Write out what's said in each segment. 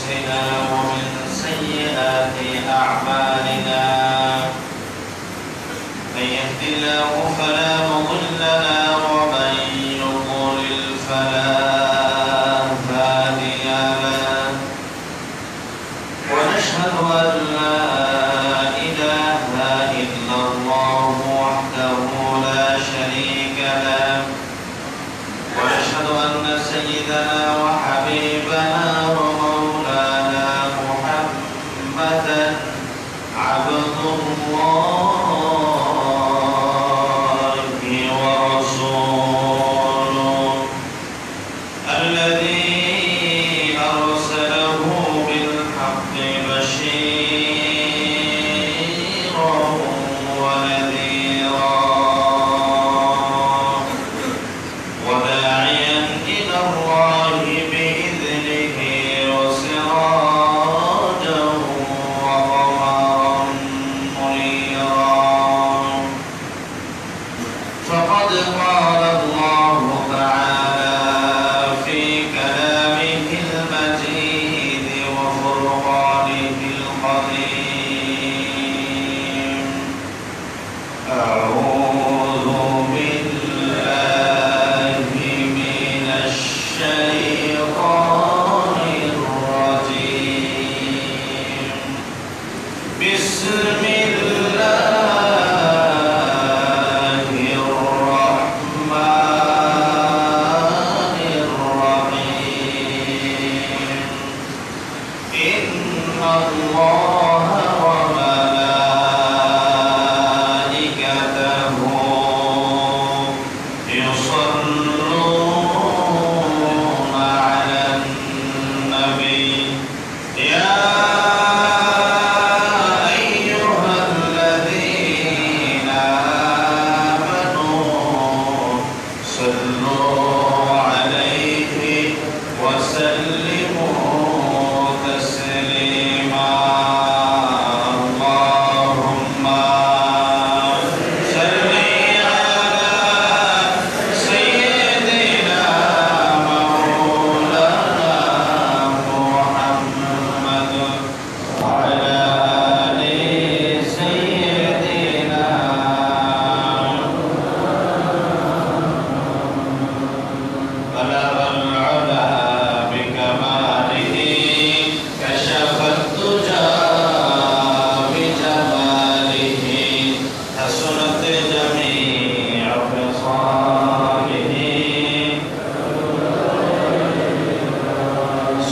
أنفسنا ومن سيئات أعمالنا من يهد الله فلا مضل له ومن يضلل فلا هادي له ونشهد أن لا إله إلا الله وحده لا شريك له ونشهد أن سيدنا وحبيبنا ومولانا محمدا عبد الله ورسوله الذي أرسله بالحق بشيرا ونذيرا وداعيا إلى الله بإذنه وسراجا وقمرا منيرا فقد قال الله تعالى في كلامه المجيد وفرقانه القديم أعوذ بالله من الشيطان الرجيم بسم الله الرحمن الرحيم إن الله وملائكته يصلون على النبي يا أيها الذين آمنوا صلوا عليه وسلموا تسليما اللهم صل على سيدنا مولانا محمد وعلى آل سيدنا بلغ العلا بكماله كشف الدجى بجماله حسنت جميع خصاله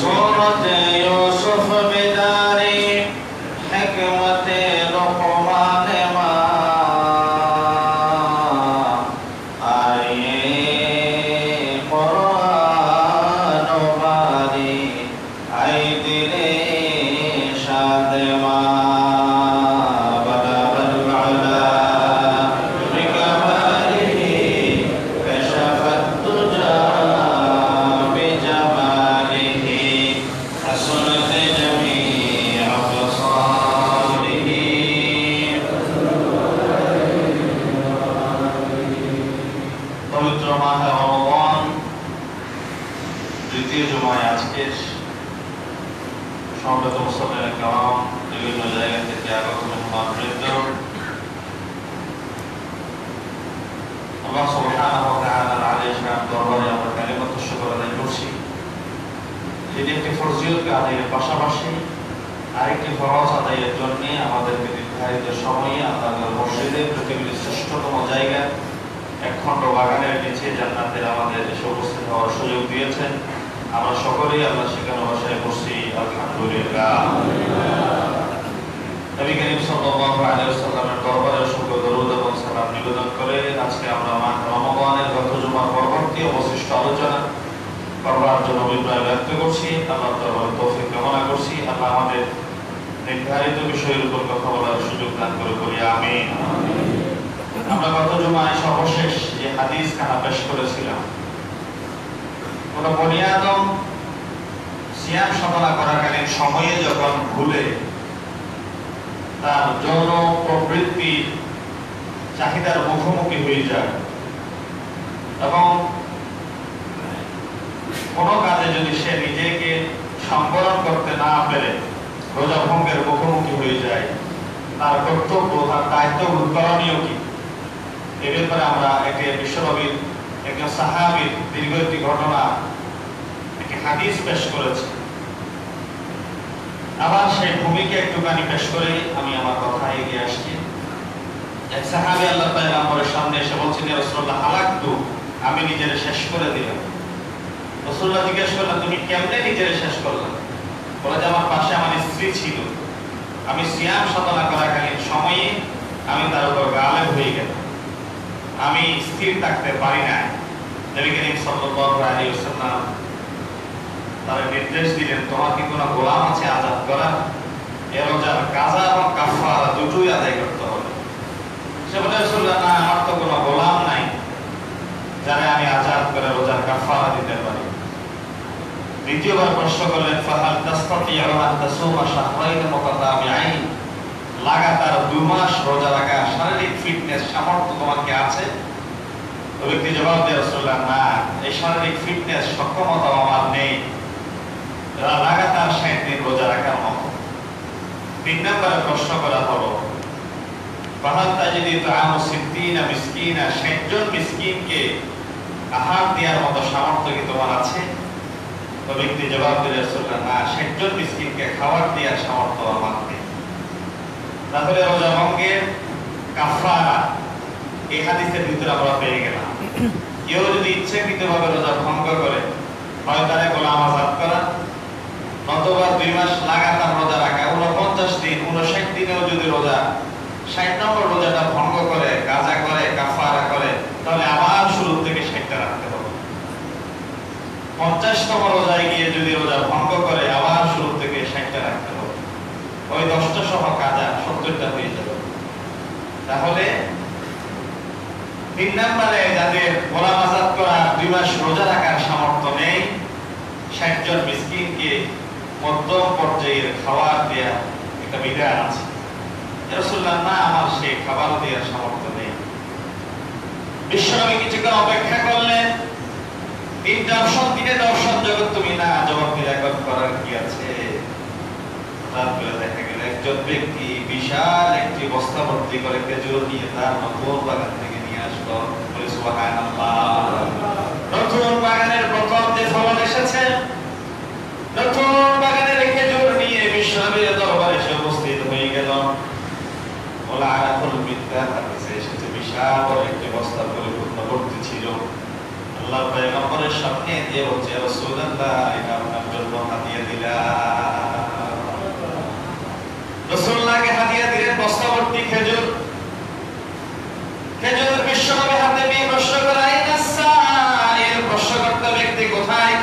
صورة يوسف بدار حكمة لقمان ما آية قرآن باري عيد شاد ما بلغ العلا بكماله كشف الدجى بجماله حسنت جميع خصاله পবিত্র মাহে রমজান দ্বিতীয় জুমায় আজকের সমবেত মুসলিম কেরাম বিভিন্ন জায়গা থেকে আগত মেহমানবৃন্দ আল্লাহ সুবহানাহু ওয়া তাআলার আদেশ দরবারে আমরা কালিমাতুশ শুকর আদায় করছি যেটি একটি ফরজিয়তকে আদায়ের পাশাপাশি আরেকটি ফরজ আদায়ের জন্য আমাদেরকে নির্ধারিত সময়ে আল্লাহর মসজিদে পৃথিবীর শ্রেষ্ঠতম জায়গা একখণ্ড বাগানের নিচে জান্নাতের আমাদের এসে উপস্থিত হওয়ার সুযোগ দিয়েছেন। আমরা সকলেই আল্লাহ সেখানে বসায় বসছি আলহামদুলিল্লাহ। নবী করিম সাল্লাল্লাহু আলাইহি ওয়াসাল্লামের দরবারে অসংখ্য দরুদ এবং সালাম নিবেদন করে আজকে আমরা রমজানের গত জুমার পরবর্তী অবশিষ্ট আলোচনা করবার জন্য অভিপ্রায় ব্যক্ত করছি। আল্লাহ তাআলার তৌফিক কামনা করছি। আল্লাহ আমাদের নির্ধারিত বিষয়ের উপর কথা বলার সুযোগ দান করে করি আমিন। আমরা গত জুমায় সর্বশেষ যে হাদিস খানা পেশ করেছিলাম, কোন বনি আদম সিয়াম সাধনা করাকালীন সময়ে যখন ভুলে তার যৌন প্রবৃত্তি চাহিদার মুখোমুখি হয়ে যায় এবং কোন কাজে যদি সে নিজেকে সংবরণ করতে না পেরে রোজা ভঙ্গের মুখোমুখি হয়ে যায়, তার কর্তব্য, তার দায়িত্ব করণীয় কি? এ ব্যাপারে আমরা একটি বিশ্বনবীর একজন সাহাবীর দীর্ঘ একটি ঘটনা, একটি হাদিস পেশ করেছি। আবার সেই ভূমিকে একটুখানি পেশ করে আমি আমার কথা এগিয়ে আসছি। এক সাহাবী আল্লাহ পয়গম্বরের সামনে এসে বলছেন, ইয়া রাসূলুল্লাহ, হালাকতু, আমি নিজেরে শেষ করে দিলাম। রাসূলুল্লাহ জিজ্ঞেস করলেন, তুমি কেমনে নিজেরে শেষ করলে? বলে যে আমার পাশে আমার স্ত্রী ছিল, আমি সিয়াম সাধনা করাকালীন সময়ে আমি তার উপর গালেব হয়ে গেলাম, আমি স্থির থাকতে পারি না। নবী করিম সাল্লাল্লাহু আলাইহি ওয়াসাল্লাম তার নির্দেশ দিলেন, তোমার কি কোনো গোলাম আছে আযাদ করার? এর রোজার কাজা এবং কাফারা দুটোই আদায় করতে হবে। সে বলে, রাসূলুল্লাহ, না, আমার তো কোনো গোলাম নাই যারা আমি আযাদ করে রোজার কাফারা দিতে পারি। দ্বিতীয়বার প্রশ্ন করলেন, ফাহাল তাসতাতিউ আন তাসুমা শাহরাইন মুতাতাবিআইন, লাগাতার 2 মাস রোজা রাখা শারীরিক ফিটনেস সামর্থ্য তোমার কি আছে? তো ব্যক্তি জবাব দেয়, রাসূলুল্লাহ, না, এই শারীরিক ফিটনেস সক্ষমতা আমার নেই লাগাতার 60 দিন রোজা রাখার মতো। 3 নম্বরে প্রশ্ন করা হলো, ফাহাল তাজিদু তুআমু 60 মিসকিনা, 60 জন মিসকিনকে আহার দেওয়ার মতো সামর্থ্য কি তোমার আছে? তো ব্যক্তি জবাব দিল, রাসূলুল্লাহ, না, 60 জন মিসকিনকে খাবার দেওয়ার সামর্থ্য আমার নেই। তাহলে রোজা ভঙ্গের কাফারা এই হাদিসের ভিতরে আমরা পেয়ে গেলাম। কেউ যদি ইচ্ছাকৃতভাবে রোজা ভঙ্গ করে, হয় তারে গোলাম আযাদ করা, নতুবা 2 মাস লাগাতার রোজা রাখা, 49 দিন 59 দিনেও যদি রোজা 60 নম্বর রোজাটা ভঙ্গ করে, কাজা করে, কাফারা করে, তাহলে আবার শুরু থেকে 60টা রাখতে হবে। 50তম রোজায় গিয়ে যদি রোজা ভঙ্গ করে, আবার শুরু থেকে 60টা রাখতে হবে। ওই 10টা সহ কাজা 70টা হয়ে যাবে। তাহলে 3 নম্বরে যাদের গোলাম আযাদ করা 2 মাস রোজা রাখার সামর্থ্য নেই, 60 জন মিসকিনকে মধ্যম পর্যায়ের খাবার দেয়া একটা বিধান আছে। রাসূলুল্লাহ, না, আমার সেই খাবার দেওয়ার সামর্থ্য নেই। বিশ্বনবী কিছুক্ষণ অপেক্ষা করলেন, 3টা অপশন দিলে দর্শন জগৎ তুমি না জবাব দিলে এখন করার কি আছে? তারপরে দেখা গেল একজন ব্যক্তি বিশাল একটি বস্তা ভর্তি করে খেজুর নিয়ে তার নতুন বাগান থেকে নিয়ে আসলো। বলে সুবহানাল্লাহ, নতুন বাগানের প্রথম যে ফলন এসেছে, নতুন বাগানের খেজুর নিয়ে বিশ্বনবীর দরবারে এসে উপস্থিত হয়ে গেল। ওলা আলাকুল বিদ্যা হাদিসে এসেছে বিশাল বড় একটি বস্তা পরিপূর্ণ ভর্তি ছিল। আল্লাহর পয়গম্বরের সামনে দিয়ে বলছে, রাসূলুল্লাহ, এটা আপনার জন্য হাদিয়া দিলাম। রাসূলুল্লাহকে হাদিয়া দিলেন বস্তা ভর্তি খেজুর। খেজুর বিশ্বনবী হাতে নিয়ে প্রশ্ন করাই, নাসাইল, প্রশ্নকর্তা ব্যক্তি কোথায়?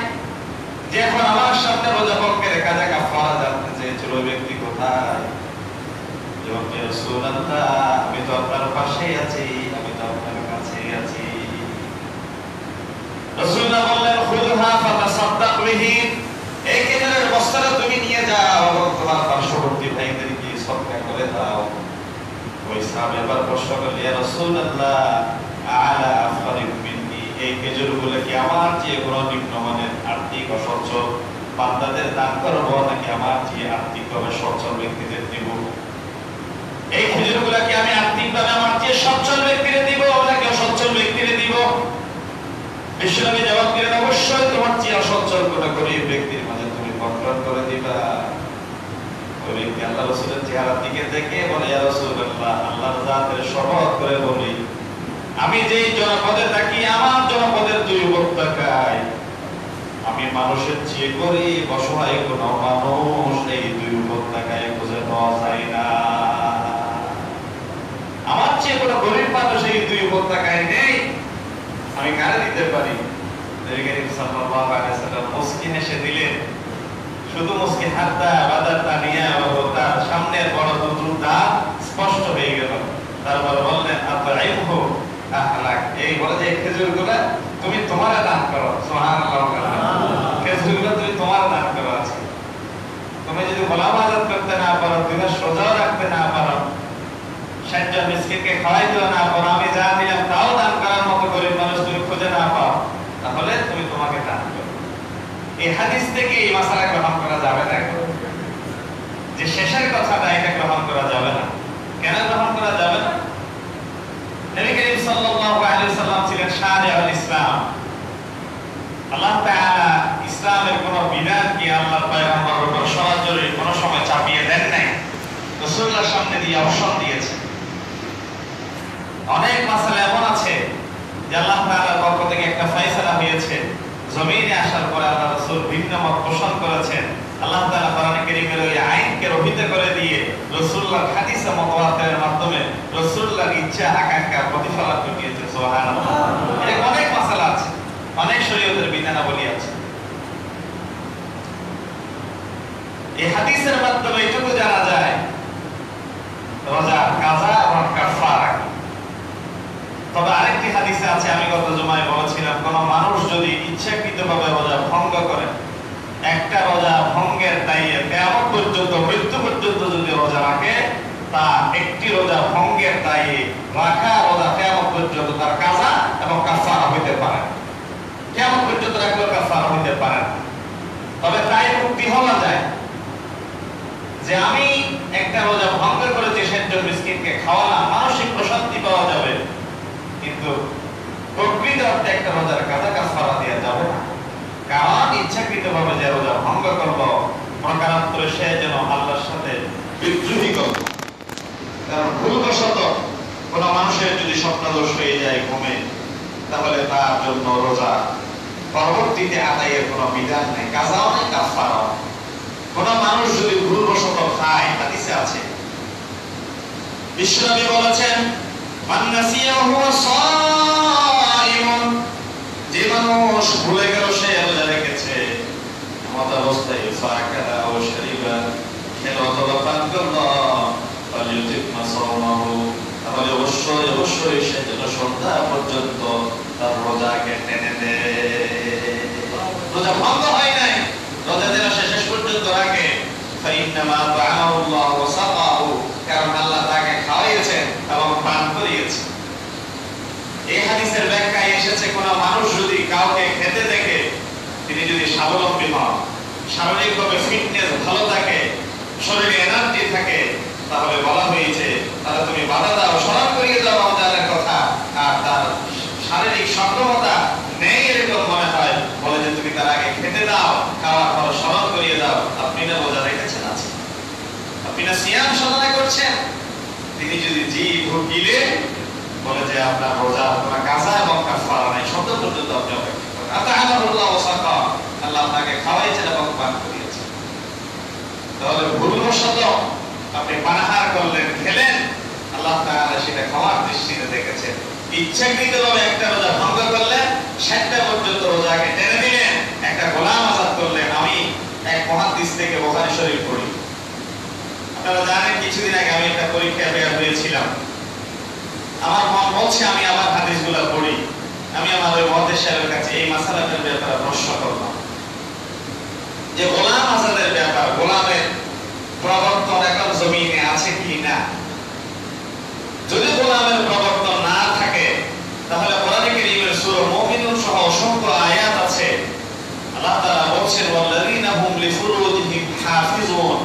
যে এখন আমার সামনে রোজা ভঙ্গের কাজা কাফারা জানতে চেয়েছিল, ওই ব্যক্তি কোথায়? জবাব দিয়ে, রাসূলুল্লাহ, আমি তো আপনার পাশেই আছি, আমি তো আপনার কাছেই আছি। রাসূলুল্লাহ বললেন, খুযহা ফাতাসাদদাক বিহি, এই খেজুরের বস্তাটা তুমি নিয়ে যাও এবং তোমার পার্শ্ববর্তী ভাইদেরকে সদকা করে দাও। ওই সাহাবী আবার প্রশ্ন করলেন, ইয়া রাসূলুল্লাহ, আলা আফরিক মিন্নি, এই খেজুরগুলো কি আমার চেয়ে কোনো নিম্নমানের আর্থিক অসচ্ছল বান্দাদের দান করবো, নাকি আমার চেয়ে আর্থিকভাবে সচ্ছল ব্যক্তিদের দিব? এই খেজুরগুলো কি আমি আর্থিকভাবে আমার চেয়ে সচ্ছল ব্যক্তিরে দিব নাকি অসচ্ছল ব্যক্তিরে দিব? বিশ্বনবী জবাব দিলেন, অবশ্যই তোমার চেয়ে অসচ্ছল কোন গরীব ব্যক্তির মাঝে তুমি বন্টন করে দিবা। ওই ব্যক্তি আল্লাহ রাসূলের চেহারার দিকে দেখে বলে, ইয়া রাসূলুল্লাহ, আল্লাহর জাতের শপথ করে বলি, আমি যেই জনপদে থাকি, আমার জনপদের 2 উপত্যকায় আমি মানুষের চেয়ে গরীব অসহায় কোন মানুষ এই 2 উপত্যকায় খুঁজে পাওয়া যায় না। আমার চেয়ে কোনো গরীব মানুষ এই 2 উপত্যকায় নেই। আমি কারে দিতে পারি? নবী করিম সাল্লাল্লাহু আলাইহি ওয়াসাল্লাম মুস্কি হেসে দিলেন। শুধু মুস্কি হাতটা বাদারটা নিয়ে তার সামনের বড় দুটো দাঁত স্পষ্ট হয়ে গেল। তারপর বললেন, আতঈমহু আহলাক, এই বলে যে খেজুরগুলো তুমি তোমার দান করো। সুবহানাল্লাহ, খেজুরগুলো তুমি তোমার দান করো। আছে তুমি যদি গোলাম আযাদ করতে না পারো, তুমি সোজাও রাখতে না পারো, 60 জন মিসকিনকে খাওয়াইতেও না পারো, আমি যা দিলাম তাও দান করার মতো গরিব মানুষ তুমি খুঁজে না পাও, তাহলে তুমি তোমাকে দান করো। এই হাদিস থেকে এই মাসালা গ্রহণ করা যাবে না, যে শেষের কথাটা এটা গ্রহণ করা যাবে না। কেন গ্রহণ করা যাবে না? নবী করিম সাল্লাল্লাহু আলাইহি ওয়াসাল্লাম ছিলেন শারিউল ইসলাম। আল্লাহ তাআলা ইসলামের কোন বিধান কি আল্লাহর পয়গম্বরের উপর সরাসরি কোন সময় চাপিয়ে দেন নাই, রাসূলুল্লাহর সামনে দিয়ে অপশন দিয়েছে। অনেক মাসালা এমন আছে যে আল্লাহ তাআলার পক্ষ থেকে একটা ফয়সালা হয়েছে, জমিনে আসার পরে আল্লাহ রাসূল ভিন্ন মত পোষণ করেছেন। আল্লাহ তাআলা কোরআনে কারীমের ওই আইনকে রহিত করে দিয়ে রাসূলুল্লাহর হাদিসে মুতাওয়াতিরের মাধ্যমে রাসূলুল্লাহর ইচ্ছা আকাঙ্ক্ষা প্রতিফলন ঘটিয়েছে। সুবহানাল্লাহ। এরকম অনেক মাসালা আছে, অনেক শরীয়তের বিধানাবলী আছে। এই হাদিসের মাধ্যমে এটুকু জানা যায় রোজার কাজা এবং কাফারা। তবে আরেকটি হাদিসে আছে, আমি গত জুমায় বলেছিলাম, কোন মানুষ যদি ইচ্ছাকৃতভাবে রোজা ভঙ্গ করে, একটা রোজা ভঙ্গের দায়ে কিয়ামত পর্যন্ত, মৃত্যু পর্যন্ত যদি রোজা রাখে, তা একটি রোজা ভঙ্গের দায়ে রাখা রোজা কিয়ামত পর্যন্ত তার কাজা এবং কাফারা হইতে পারে। কিয়ামত পর্যন্ত রাখলে কাফারা হইতে পারে। তবে তাই মুক্তি হওয়া যায় যে আমি একটা রোজা ভঙ্গ করেছি, সেজন মিসকিনকে খাওয়ালাম, মানসিক প্রশান্তি পাওয়া যাবে, কিন্তু প্রকৃত অর্থে একটা রোজার কাজা কাফারা দেওয়া যাবে না। কারণ ইচ্ছাকৃতভাবে যে রোজা ভঙ্গ করবো, প্রকারান্তরে সে যেন আল্লাহর সাথে বিদ্রোহী করবে। কারণ ভুলবশত কোন মানুষের যদি স্বপ্নদোষ হয়ে যায় ঘুমে, তাহলে তার জন্য রোজা পরবর্তীতে আদায়ের কোনো বিধান নেই, কাজাও নেই, কাফারাও। কোন মানুষ যদি ভুলবশত খায়, হাদিসে আছে, বিশ্বনবী বলেছেন, মান নাসিয়া হুয়া সাইমুন, যে মানুষ ভুলে গেল সে রোজা রেখেছে, এমত অবস্থায় ফাকাদা ও শরিবা, খেলো অথবা পান করলো, ফালিউতিমা সাওমাহু, তাহলে অবশ্যই সে যেন সন্ধ্যা পর্যন্ত তার রোজাকে টেনে দেয়। রোজা ভঙ্গ হয় নাই, রোজা যেন সে শেষ পর্যন্ত রাখে। ফাইন্নামা তাআমাহুল্লাহু ওয়া সাকাহু, কারণ আল্লাহ তাকে খাওয়াইয়েছেন এবং পান করিয়েছেন। এই হাদিসের ব্যাখ্যায় এসেছে, কোন মানুষ যদি কাউকে খেতে দেখে, তিনি যদি স্বাবলম্বী হন, শারীরিকভাবে ফিটনেস ভালো থাকে, শরীরে এনার্জি থাকে, তাহলে বলা হয়েছে তাহলে তুমি বাধা দাও, স্মরণ করিয়ে দাও রমজানের কথা। আর তার শারীরিক সক্ষমতা নেই এরকম মনে হয়, বলে যে তুমি তার আগে খেতে দাও, খাওয়ার পর স্মরণ করিয়ে দাও, আপনি না রোজা রেখেছেন, আছে আপনি না সিয়াম সাধনা করছেন। তিনি যদি জি ঢুকিলে বলে যে আপনার রোজা, আপনার কাজা এবং কাফারা নাই, শব্দ পর্যন্ত আপনি অপেক্ষা করেন। আতাআমাহুল্লাহু ওয়া সাকা, আল্লাহ আপনাকে খাওয়াইছেন এবং পান করিয়েছেন। তাহলে ভুলবশত আপনি পানাহার করলেন, খেলেন, আল্লাহ তাআলা সেটা খাওয়ার দৃষ্টিতে দেখেছেন। ইচ্ছাকৃতভাবে একটা রোজা ভঙ্গ করলেন, 7টা পর্যন্ত রোজাকে টেনে দিলেন, একটা গোলাম আজাদ করলেন। আমি এক মুহাদ্দিস থেকে বুখারী শরীফ পড়ি। আপনারা জানেন, কিছুদিন আগে আমি একটা পরীক্ষায় বের হয়েছিলাম। আমার মন বলছে আমি আবার হাদিসগুলো পড়ি। আমি আমার ওই মুহাদ্দিস সাহেবের কাছে এই মাসালাটার ব্যাপারে প্রশ্ন করলাম যে গোলাম আজাদের ব্যাপার, গোলামের প্রবর্তন এখন জমিনে আছে কি না। যদি গোলামের প্রবর্তন না থাকে, তাহলে কোরআনে কারীমের সূরা মুমিনুন সহ অসংখ্য আয়াত আছে। আল্লাহ তাআলা বলেছেন, ওয়াল্লাযীনা হুম লিফুরুজিহিম হাফিজুন,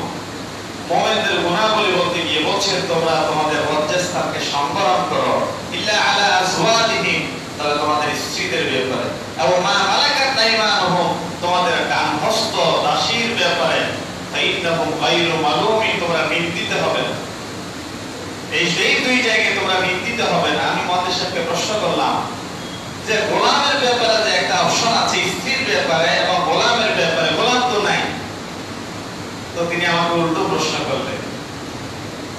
মুমিনদের গুনাহগুলি বলতে গিয়ে বলছেন, তোমরা তোমাদের লজ্জাস্থানকে সংবরণ করো, ইল্লা আলা আজওয়াজিহিম, তাহলে তোমাদের স্ত্রীদের ব্যাপারে, এবং মা মালাকাত আইমানুহুম, তোমাদের ডান হস্ত দাসীর ব্যাপারে, ফাইন্নাহুম গায়রু মালুমিন, তোমরা নিন্দিত হবে না। এই দুই জায়গায় তোমরা নিন্দিত হবে না। আমি মুহাদ্দিস সাহেবকে প্রশ্ন করলাম যে গোলামের ব্যাপারে যে একটা অপশন আছে স্ত্রীর ব্যাপারে এবং গোলামের ব্যাপারে, গোলাম তো নাই, তো তিনি আমাকে উল্টো প্রশ্ন করলেন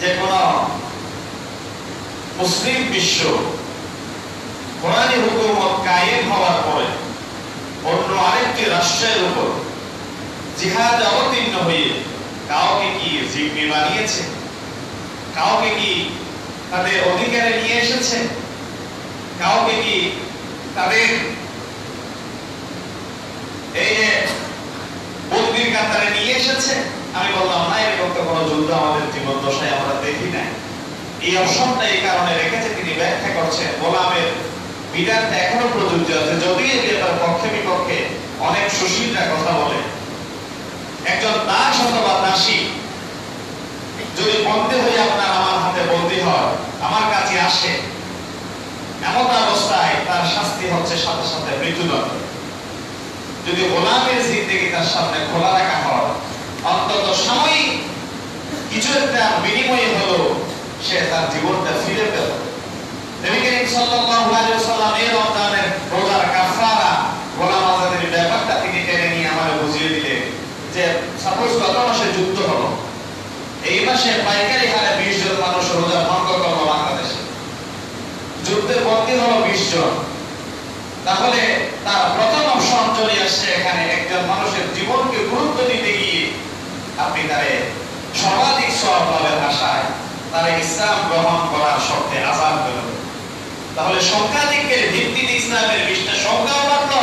যে কোন মুসলিম বিশ্ব কোরআনী হুকুমত কায়েম হওয়ার পরে অন্য আরেকটি রাষ্ট্রের উপর জিহাদ অবতীর্ণ হয়ে কাউকে কি জিম্মি বানিয়েছে, কাউকে কি তাদের অধিকারে নিয়ে এসেছে, কাউকে কি তাদের এই যে বন্দির কাতারে নিয়ে এসেছে? আমি বললাম না, এরকম তো কোনো যুদ্ধ আমাদের জীবন দশায় আমরা দেখি নাই। এই অপশনটা এই কারণে রেখেছে, তিনি ব্যাখ্যা করছেন গোলামের বিধানটা এখনো প্রযোজ্য আছে, যদিও এর পক্ষে বিপক্ষে অনেক সুশীলরা কথা বলে, একজন দাস অথবা দাসী যদি বন্দী হয়ে আপনার আমার হাতে বন্দী হয়, আমার কাছে আসে, এমন অবস্থায় তার শাস্তি হচ্ছে সাথে সাথে মৃত্যুদণ্ড। যদি গোলামের জিন্দেগি তার সামনে খোলা রাখা হয়, অন্তত সাময়িক কিছু একটা বিনিময়ে হলো সে তার জীবনটা ফিরে পেল। নবী করিম সাল্লাল্লাহু আলাইহি ওয়াসাল্লাম এই রমজানের রোজার কাফারা গোলাম আজাদের ব্যাপারটা থেকে টেনে নিয়ে আমাদের বুঝিয়ে দিলেন যে সাপোজ গত মাসে যুদ্ধ হলো, এই মাসে পাইকারি হারে 20 জন মানুষ রোজা ভঙ্গ করলো বাংলাদেশে, যুদ্ধের বন্দী হলো 20 জন, তাহলে তার প্রথম অপশন চলে আসছে এখানে একজন মানুষের জীবনকে গুরুত্ব দিতে গিয়ে আপনি তারে সর্বাধিক সওয়াব পাবেন আশায় তারে ইসলাম গ্রহণ করার শর্তে আযাদ করবেন। তাহলে সংখ্যাধিক্যের ভিত্তিতে ইসলামের বিশটা সংখ্যাও বাড়লো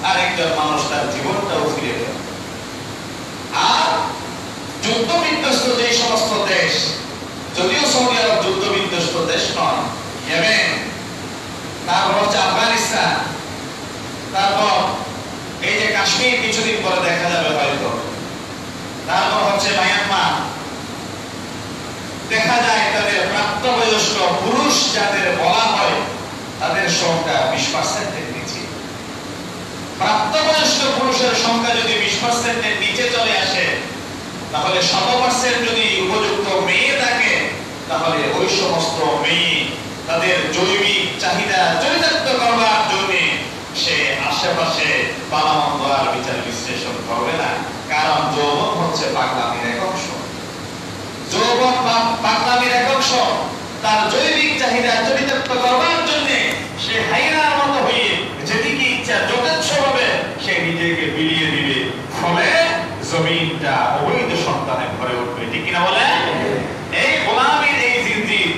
আর একজন মানুষ তার জীবনটাও ফিরে পেল। আর যুদ্ধ বিধ্বস্ত যে সমস্ত দেশ, যদিও সৌদি আরব যুদ্ধ বিধ্বস্ত দেশ নয়, ইয়েমেন, তারপর হচ্ছে আফগানিস্তান, তারপর এই যে কাশ্মীর কিছুদিন পরে দেখা যাবে হয়তো, তারপর হচ্ছে মায়ানমার, দেখা যায় তাদের প্রাপ্তবয়স্ক পুরুষ যাদের বলা হয় তাদের সংখ্যা 20% এর নিচে। প্রাপ্তবয়স্ক পুরুষের সংখ্যা যদি 20% এর নিচে চলে আসে, তাহলে 100% যদি উপযুক্ত মেয়ে থাকে, তাহলে ওই সমস্ত মেয়ে তাদের জৈবিক চাহিদা চরিতার্থ করবার জন্য সে আশেপাশে ভালো-মন্দ আর বিচার বিশ্লেষণ করবে না, কারণ যৌবন হচ্ছে পাগলামির এক অংশ। যৌবন পাগলামির এক অংশ, তার জৈবিক চাহিদা চরিতার্থ করবার জন্য সে হাইনার মতো হয়ে যেদিকে ইচ্ছা যথেচ্ছ ভাবে সে নিজেকে বিলিয়ে দিবে, ফলে জমিনটা অবৈধ সন্তানে ভরে উঠবে। ঠিক কিনা বলে? এই গোলামীর এই জিনজির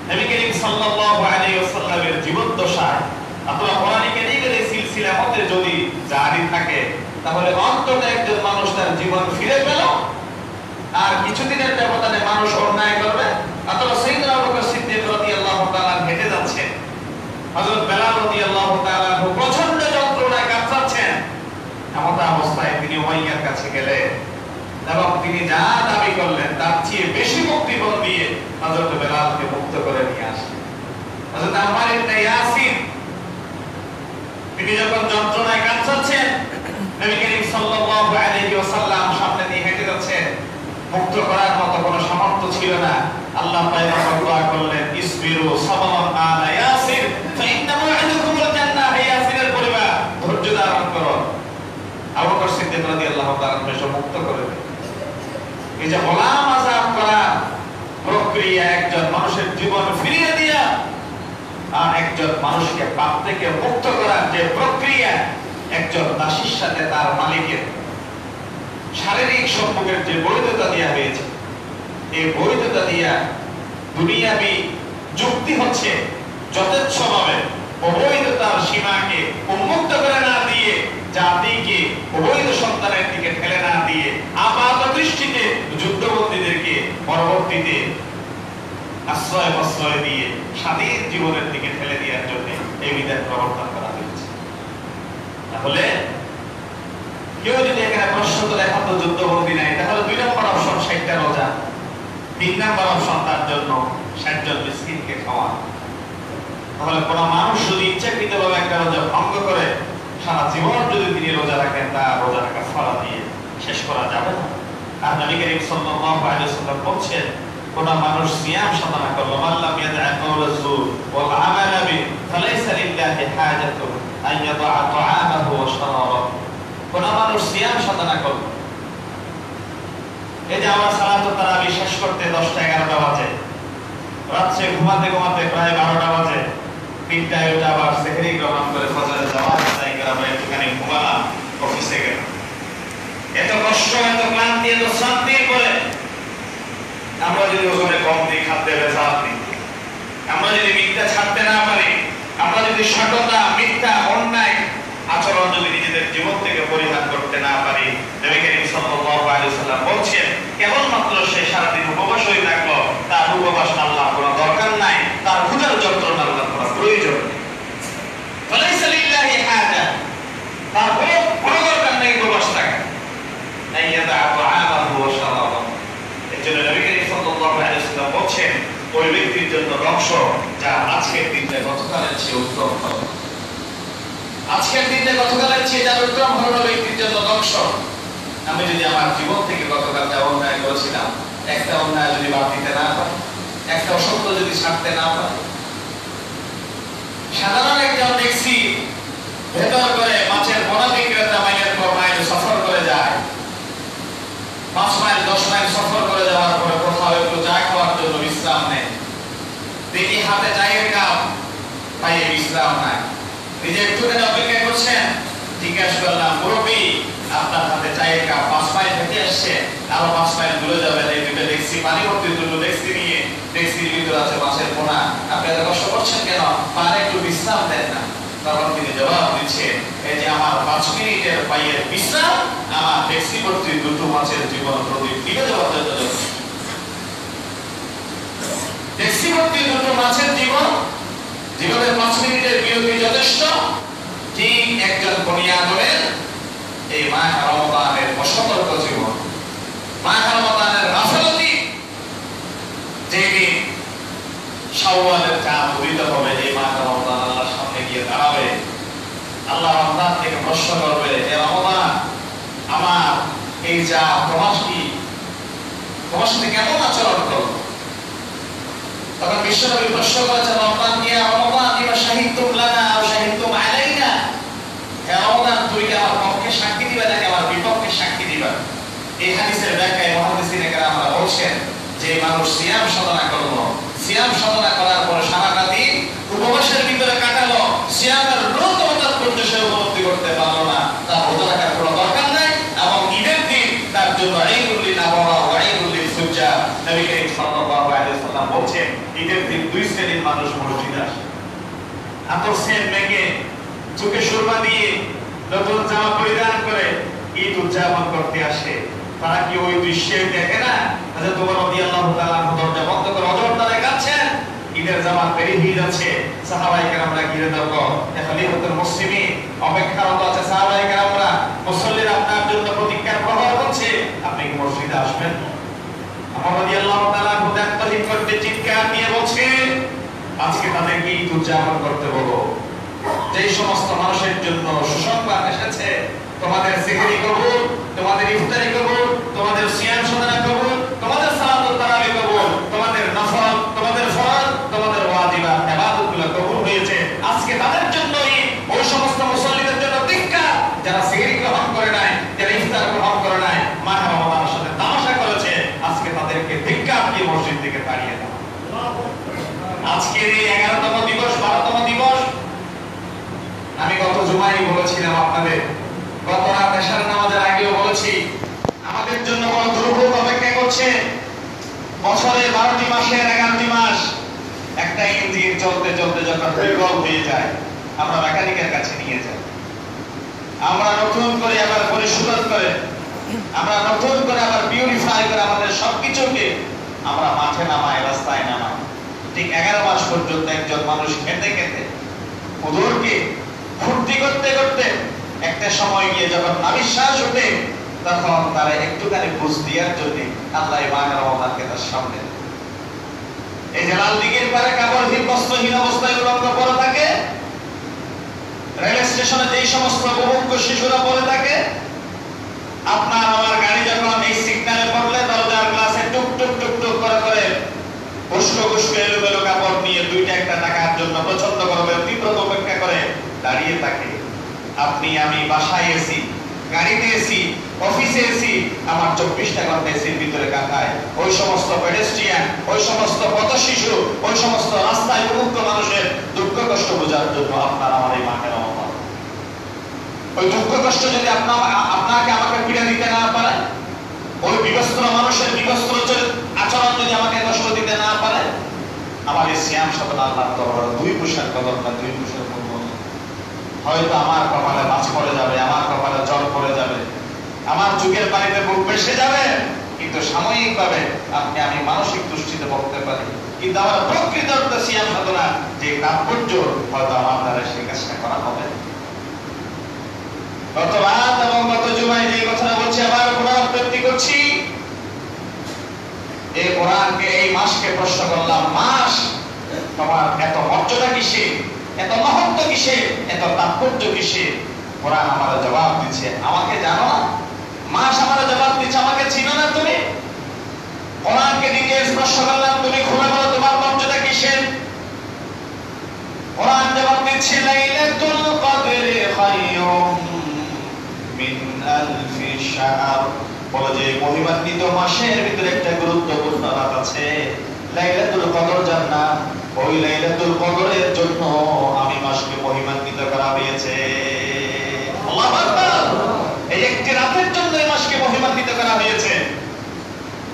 নবী করিম সাল্লাল্লাহু আলাইহি ওয়াসাল্লামের জীবদ্দশায় আপনারা কোরআনে কারীমের এই সিলসিলা মতে যদি জারি থাকে, তাহলে অন্তত একজন মানুষ তার জীবন ফিরে পেল। আর কিছুদিনের ব্যবধানে মানুষ অন্যায় করবে, অথবা সাইয়েদনা আবু বকর সিদ্দিক রাদিয়াল্লাহু তাআলা হেঁটে যাচ্ছেন, হযরত বেলাল রাদিয়াল্লাহু তাআলা প্রচন্ড যন্ত্রণায় কাঁপছেন, এমন অবস্থায় তিনি উমাইয়ার কাছে গেলেন এবং তিনি যা দাবি করলেন তার চেয়ে বেশি মুক্তিপণ দিয়ে হযরত বেলালকে মুক্ত করে নিয়ে আসলেন। হযরত আম্মার ইবনে ইয়াসির তিনি যখন যন্ত্রণায় কাঁপছেন, নবী করিম সাল্লাল্লাহু আলাইহি ওয়াসাল্লাম সামনে দিয়ে হেঁটে যাচ্ছেন, মুক্ত করার মতো কোনো সামর্থ্য ছিল না। আল্লাহ পয়গম্বর দোয়া করলেন, ইসবিরু সাবরান আলা ইয়াসির ফাইন্না মা'আকুমুল জান্নাহ, হে ইয়াসিরের পরিবার ধৈর্য ধারণ করো। আবু বকর সিদ্দিক রাদিয়াল্লাহু তাআলা বেশে মুক্ত করে দিলেন। এই যে গোলাম আযাদ করা প্রক্রিয়া, একজন মানুষের জীবন ফিরিয়ে দিয়া আর একজন মানুষকে পাপ থেকে মুক্ত করার যে প্রক্রিয়া, একজন দাসীর সাথে তার মালিকের শারীরিক সম্পর্কের যে বৈধতা দেওয়া হয়েছে, এই বৈধতা দিয়া দুনিয়াবি যুক্তি হচ্ছে যথেচ্ছভাবে অবৈধতার সীমাকে উন্মুক্ত করে না দিয়ে, জাতিকে অবৈধ সন্তানের দিকে ঠেলে না দিয়ে, আপাত দৃষ্টিতে যুদ্ধবন্দীদেরকে পরবর্তীতে আশ্রয় প্রশ্রয় দিয়ে স্বাধীন জীবনের দিকে ঠেলে দেওয়ার জন্য এই বিধান প্রবর্তন করা হয়েছে। তাহলে কেউ যদি এখানে প্রশ্ন করে এখন তো যুদ্ধবন্দী নাই, তাহলে 2 নম্বর অপশন 60টা রোজা, 3 নম্বর অপশন তার জন্য 60 জন মিসকিনকে খাওয়া। তাহলে কোন মানুষ যদি ইচ্ছাকৃতভাবে একটা রোজা ভঙ্গ করে সারা জীবন যদি তিনি রোজা রাখেন, তার রোজার কাফারা দিয়ে শেষ করা যাবে না। আর নবী করিম সাল্লাল্লাহু আলাইহি ওয়াসাল্লাম বলেছেন, কোন মানুষ সিয়াম সাধনা করলো, আল্লাহ ইয়াদআ কাওলা যুর ওয়াল আমালা বি ফালাইসা লিল্লাহি হাজাতুন আন ইয়াদআ তাআমাহু ওয়া শারাবাহু। কোন মানুষ সিয়াম সাধনা করলো, এই যে আমরা সালাতুত তারাবি শেষ করতে 10টা 11টা বাজে, রাতে ঘুমাতে ঘুমাতে প্রায় 12টা বাজে, 3টায় উঠে আবার সেহরি গ্রহণ করে ফজরের জামাত আদায় করে আমরা একটুখানি ঘুমালাম, অফিসে গেলাম। এত কষ্ট, এত ক্লান্তি, এত শান্তির পরে আমরা যদি ওজনে কম দিই, খাদ্যে ভেজাল দিই, আমরা যদি মিথ্যা ছাড়তে না পারি, আমরা যদি সততা, মিথ্যা, অন্যায় আচরণ যদি নিজেদের জীবন থেকে পরিহার করতে না পারি, নবী করিম সাল্লাল্লাহু আলাইহি ওয়াসাল্লাম বলেছেন, কেবলমাত্র সে সারাদিন উপবাস হয়ে থাকলো, তার উপবাস আল্লাহ কোনো দরকার নাই, তার ক্ষুধার যন্ত্রণা আল্লাহ করার প্রয়োজন নেই। ফালাইসা লিল্লাহি হাজা, তারপরে ধ্বংস, যা আজকের দিনে গতকালের চেয়ে উত্তম হবে। আজকের দিনে গতকালের চেয়ে যার উত্তম হলো ব্যক্তির জন্য ধ্বংস। আমি যদি আমার জীবন থেকে গতকাল যা অন্যায় করেছিলাম, একটা অন্যায় যদি বাদ দিতে না পারি, একটা অসত্য যদি ছাড়তে না পারি, সাধারণ একজন দেখছি ভেতর করে মাছের পোনা বিক্রেতা মাইলের পর মাইল সফর করে যায়, 5 মাইল 10 মাইল সফর করে যাওয়ার পরে কোথাও একটু চা খাওয়ার জন্য বিশ্রাম নেয়। দেখি হাতে চায়ের কাপ, পায়ে বিশ্রাম নাই। নিজে একটুখানি অপেক্ষা করছেন, জিজ্ঞাসা করলাম, মুরব্বী আপনার হাতে চায়ের কাপ 5 মাইল হেঁটে আসছে, আরো 5 মাইল দূরে যাবেন, এই দুটো ডেক্সি পানি ভর্তি দুটো ডেক্সি নিয়ে, ডেক্সির ভিতরে আছে মাছের পোনা, আপনি এত কষ্ট করছেন কেন, পারে একটু বিশ্রাম দেন না? তখন তিনি জবাব দিচ্ছেন, এই যে আমার 5 মিনিটের পায়ের বিশ্রাম আমার ডেক্সি ভর্তি দুটো মাছের জীবন প্রদীপ ফিরে যাওয়ার জন্য যথেষ্ট। ডেক্সি ভর্তি দুটো মাছের জীবনের 5 মিনিটের বিরতি যথেষ্ট। ঠিক একজন বনিয়াদের এই মাহ রমজানের অসতর্ক জীবন, মাহ রমজানের গাফিলতি, যেদিন শাওয়ালের চাঁদ উদিত হবে, এই মাহ রমজান আল্লাহর সামনে গিয়ে দাঁড়াবে, আল্লাহ রমজান থেকে প্রশ্ন করবে, হে রমজান, আমার এই যা প্রবাসী কেমন আচরণ করলো? তখন বিশ্বনবী প্রশ্ন করেছেন, রমজান ইয়া রমজান ইয়া শাহিদতুম লানা আও শাহিদতুম আলাইনা, হে রমজান তুমি কি আমার পক্ষে সাক্ষী দিবা নাকি আমার বিপক্ষে সাক্ষী দিবা? এই হাদিসের ব্যাখ্যায় মুহাদ্দিসিনে কেরামরা বলছেন যে মানুষ সিয়াম সাধনা করলো, সিয়াম সাধনা করার পর সারা রাতি উপবাসের ভিতরে কাটালো, সিয়ামের ন্যূনতম তাৎপর্য সে উপলব্ধি করতে পারলো না, তার রোজা রাখার কোনো দরকার নাই, এবং ঈদের দিন তার জন্য ঈদুল আযহা ওয়া ঈদুল ফুজ্জার। নবী করিম সাল্লাল্লাহু আলাইহি ওয়াসাল্লাম বলছেন, ঈদের দিন 2 শ্রেণীর মানুষ মসজিদে আসে। আতর সেন মেখে, চোখে সুরমা দিয়ে, নতুন জামা পরিধান করে ঈদ উদযাপন করতে আসে। তারা কি ওই দৃশ্য দেখে না? হযরত ওমর রাদিয়াল্লাহু তাআলা দরজা বন্ধ করে অজর দ্বারা কাঁদছেন, ঈদের জামাত পেরিয়ে হয়ে যাচ্ছে, সাহাবায়ে কেরামরা ঘিরে ধরলো, খলিফাতুল মুসলিমিন অপেক্ষারত আছে, সাহাবায়ে কেরামরা, মুসল্লিরা আপনার জন্য প্রতীক্ষার প্রহর করছে, আপনি কি মসজিদে আসবেন? ওমর রাদিয়াল্লাহু তাআলা মুদাক্কালিন করতে চিৎকার দিয়ে বলছে, আজকে তাদেরকে ঈদ উদযাপন করতে বলো। যেই সমস্ত মানুষের জন্য সুসংবাদ এসেছে, তোমাদের সিহরি কবুল, তোমাদের ইফতারি কবুল, তোমাদের সিয়াম সাধনা কবুল, তোমাদের সালাতুত তারাবি কবুল, তোমাদের নফল, তোমাদের ফরজ, তোমাদের ওয়াজিবাত ইবাদতগুলো কবুল হয়েছে, আজকে তাদের জন্যই, ওই সমস্ত মুসল্লিদের জন্য ধিক্কার যারা সিহরি গ্রহণ করে নাই, যারা ইফতার গ্রহণ করে নাই, মাহে রমজানের সাথে তামাশা করেছে, আজকে তাদেরকে ধিক্কার দিয়ে মসজিদ থেকে তাড়িয়ে দাও। আজকে এই 11তম দিবস, 12তম দিবস, আমি গত জুমায় বলেছিলাম আপনাদের, গত রাত এশার নামাজের আগেও বলেছি, আমাদের জন্য বড় দুর্ভোগ অপেক্ষা করছে। বছরে 12টি মাসের 11টি মাস একটা ইঞ্জিন চলতে চলতে যখন বিকল হয়ে যায়, আমরা মেকানিকের কাছে নিয়ে যাই, আমরা নতুন করে আবার পরিশোধন করে, আমরা নতুন করে আবার পিউরিফাই করে আমাদের সবকিছুকে আমরা মাঠে নামাই, রাস্তায় নামাই। ঠিক 11 মাস পর্যন্ত একজন মানুষ খেতে খেতে ওদেরকে ফুর্তি করতে করতে একটা সময় গিয়ে যখন নাভিশ্বাস ওঠে, তখন তারা একটুখানি বুঝ দেওয়ার জন্য আল্লাহ মাহে রমজানকে তার সামনে, এই যে লাল দিঘির পারে কাপড়হীন বস্ত্রহীন অবস্থায় উলঙ্গ পড়ে থাকে, রেল স্টেশনে যেই সমস্ত বহুমুখ শিশুরা পড়ে থাকে, আপনার আমার গাড়ি যখন এই সিগন্যালে পড়লে দরজার গ্লাসে টুক টুক টুক টুক করে করে উস্কো এলোমেলো কাপড় নিয়ে 2টা একটা টাকার জন্য প্রচন্ড গরমের তীব্র অপেক্ষা করে দাঁড়িয়ে থাকে। আপনি আমি বাসায় এসি, গাড়িতে এসি, অফিসে এসি, আমার 24টা ঘন্টা এসির ভিতরে কাটায়। ওই সমস্ত পেডেস্ট্রিয়ান, ওই সমস্ত পথ শিশু, ওই সমস্ত রাস্তায় মুক্ত মানুষের দুঃখ কষ্ট বোঝার জন্য আপনার আমার এই মাঠের অবদান। ওই দুঃখ কষ্ট যদি আপনাকে আমাকে পীড়া দিতে না পারে, ওই বিবস্ত্র মানুষের বিবস্ত্র আচরণ যদি আমাকে কষ্ট দিতে না পারে, আমার এই সিয়াম সাধনা আল্লাহর দরবারে 2 পয়সার কদর না, 2 পয়সার মূল্য নেই। হয়তো আমার কপালে মাছ পড়ে যাবে, আমার কপালে জল পড়ে যাবে, আমার চোখের পানিতে বুক ভেসে যাবে, কিন্তু সাময়িকভাবে আপনি আমি মানসিক দুশ্চিন্তে পড়তে পারি, কিন্তু আমার প্রকৃত অর্থে সিয়াম সাধনা যে তাৎপর্য, হয়তো আমার দ্বারা সেই কাজটা করা হবে। গত রাত এবং গত জুমায় যে কথাটা বলছি, আবার পুনরাবৃত্তি করছি, এই কোরআনকে, এই মাসকে প্রশ্ন করলাম, মাস তোমার এত মর্যাদা কিসে, এত মহত্ব কিসে, এত তাৎপর্য কিসে? কোরআন আমার জবাব দিচ্ছে, আমাকে জানো না? মাস আমার জবাব দিচ্ছে, আমাকে চিনো না তুমি? কোরআনকে ডিটেইলস প্রশ্ন করলাম, তুমি খুলে বলো তোমার মর্যাদা কিসে? কোরআন জবাব দিচ্ছে, লাইলাতুল কদরি খায়রুম মিন আলফি শাহর। বলে যে মহিমান্বিত মাসের ভিতরে একটা গুরুত্বপূর্ণ রাত আছে, লাইলাতুল কদর যার নাম, ওই লাইলাতুল কদরের জন্য আমি মাসকে মহিমান্বিত করা হয়েছে। আল্লাহু আকবার। এই একটি রাতের জন্য এই মাসকে মহিমান্বিত করা হয়েছে।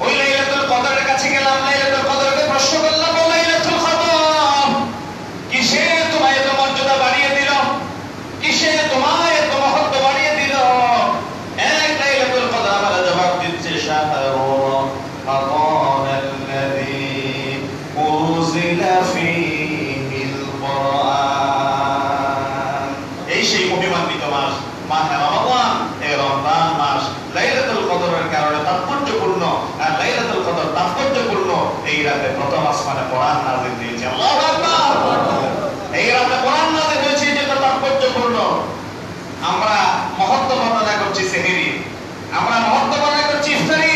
ওই লাইলাতুল কদরের কাছে গেলাম, লাইলাতুল কদরকে প্রশ্ন করলাম, ও লাইলাতুল কদর কিসে তোমায় এত মর্যাদা বাড়িয়ে দিল, কিসে তোমায় এত মহত্ব বাড়িয়ে দিল? এক লাইলাতুল কদর আমার জবাব দিচ্ছে, শাহরুর রমাদানাল্লাযী উনজিলা ফীহিল কুরআন। এই সেই মহিমান্বিত মাস, মাহে রমাদান, এই রমজান মাস লাইলাতুল কদরের কারণে তাৎপর্যপূর্ণ। আর লাইলাতুল কদর তাৎপর্যপূর্ণ, এই রাতে প্রথম আসমানে কোরআন নাযিল হয়েছে। আল্লাহু আকবার। এই রাতে কোরআন নাযিল হয়েছে, যেটা তাৎপর্যপূর্ণ। আমরা মহত্ব বর্ণনা করছি সেহরি, আমরা মহত্ব বর্ণনা করছি ইফতারি,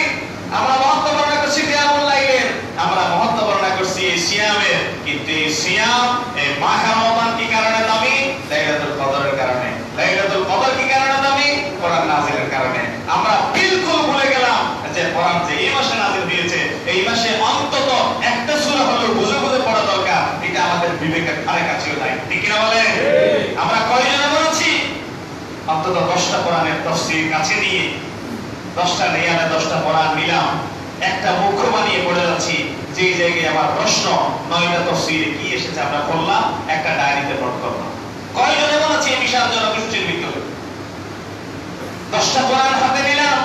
আমরা মহত্ব বর্ণনা করছি কিয়ামুল লাইলের, আমরা মহত্ব বর্ণনা করছি এই সিয়ামের। কিন্তু এই সিয়াম, এই মাহে রমাদান কি কারণে দামি? লাইলাতুল কদরের কারণে। লাইলাতুল কদর কি কারণে দামি? কোরআন নাযিলের কারণে। আমরা বিলকুল ভুলে গেলাম যে কোরআন যে এই মাসে নাযিল হয়েছে, এই মাসে অন্তত একটা সূরা হলেও বুঝে বুঝে পড়া দরকার। এটা আমাদের বিবেকের ধারে কাছেও নাই, ঠিক কি না বলেন? আমরা কয়জন এমন আছি অন্তত 10টা কোরআনের তাফসীর কাছে নিয়ে, 10টা নেয়ালে 10টা কোরআন নিলাম, একটা মুখ্য বানিয়ে পড়ে যাচ্ছি, যে জায়গায় আমার প্রশ্ন 9টা তাফসীরে কি এসেছে আমরা বললাম, একটা ডায়েরিতে নোট করলাম। কয়জন এমন আছে এই বিশাল জনগোষ্ঠীর ভিতরে? 10টা কোরআন হাতে নিলাম,